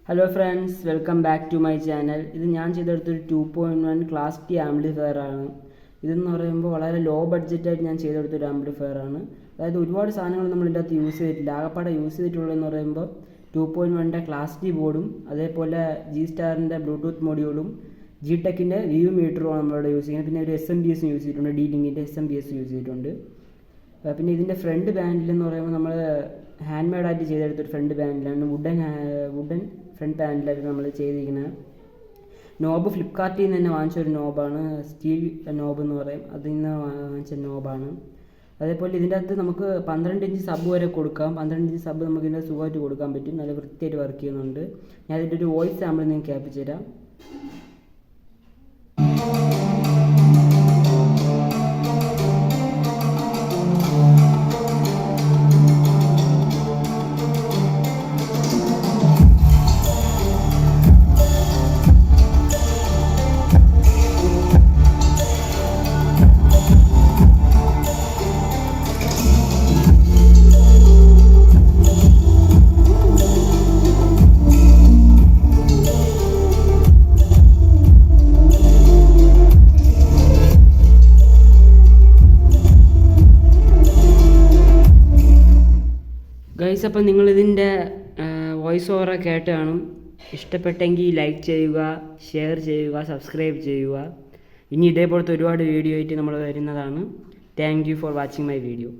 Hello friends, welcome back to my channel. ഇത് ഞാൻ ചെയ്തെടുത്തൊരു 2.1 class T amplifier ആണ്. ഇതെന്ന് പറയുമ്പോൾ വളരെ ലോ ബഡ്ജറ്റായിട്ട് ഞാൻ ചെയ്തെടുത്തൊരു ആംപ്ലിഫയർ ആണ്. അതായത് ഒരുപാട് സാധനങ്ങൾ നമ്മൾ ഇതിൻ്റെ അകത്ത് യൂസ് ചെയ്തിട്ടില്ല. ആകപ്പാടെ യൂസ് ചെയ്തിട്ടുള്ളതെന്ന് പറയുമ്പോൾ 2.1 ക്ലാസ് ടി ബോർഡും അതേപോലെ ജി സ്റ്റാറിൻ്റെ ബ്ലൂടൂത്ത് മൊഡ്യൂളും ജി ടെക്കിൻ്റെ വ്യൂ മീറ്ററുമാണ് നമ്മളിവിടെ യൂസ് ചെയ്യുന്നത്. പിന്നെ ഒരു SMPS യൂസ് ചെയ്തിട്ടുണ്ട്, D-Linkൻ്റെ SMPS യൂസ് ചെയ്തിട്ടുണ്ട്. പിന്നെ ഇതിൻ്റെ ഫ്രണ്ട് പാനലെന്ന് പറയുമ്പോൾ നമ്മൾ ഹാൻഡ് മെയ്ഡായിട്ട് ചെയ്തെടുത്തൊരു ഫ്രണ്ട് പാനലാണ്. വുഡൻ ഫ്രണ്ട് പാനലായിട്ട് നമ്മൾ ചെയ്തിരിക്കുന്നത്. നോബ് ഫ്ലിപ്കാർട്ടിൽ നിന്ന് തന്നെ വാങ്ങിച്ചൊരു നോബാണ്, സ്റ്റീൽ നോബ് എന്ന് പറയും, അതിൽ നിന്ന് വാങ്ങിച്ച നോബാണ്. അതേപോലെ ഇതിൻ്റെ അകത്ത് നമുക്ക് 12 ഇഞ്ച് സബ് വരെ കൊടുക്കാം. 12 ഇഞ്ച് സബ് നമുക്ക് ഇതിൻ്റെ സുഖമായിട്ട് കൊടുക്കാൻ പറ്റും. നല്ല വൃത്തിയായിട്ട് വർക്ക് ചെയ്യുന്നുണ്ട്. ഞാൻ ഇതിൻ്റെ ഒരു വോയിസ് സാമ്പിൾ നിങ്ങൾക്ക് കേൾപ്പിച്ചു തരാം. ഗൈസ്, അപ്പം നിങ്ങളിതിൻ്റെ വോയിസ് ഓവർ കേട്ട് കാണും. ഇഷ്ടപ്പെട്ടെങ്കിൽ ലൈക്ക് ചെയ്യുക, ഷെയർ ചെയ്യുക, സബ്സ്ക്രൈബ് ചെയ്യുക. ഇനി ഇതേപോലത്തെ ഒരുപാട് വീഡിയോ ആയിട്ട് നമ്മൾ വരുന്നതാണ്. Thank you for watching my video.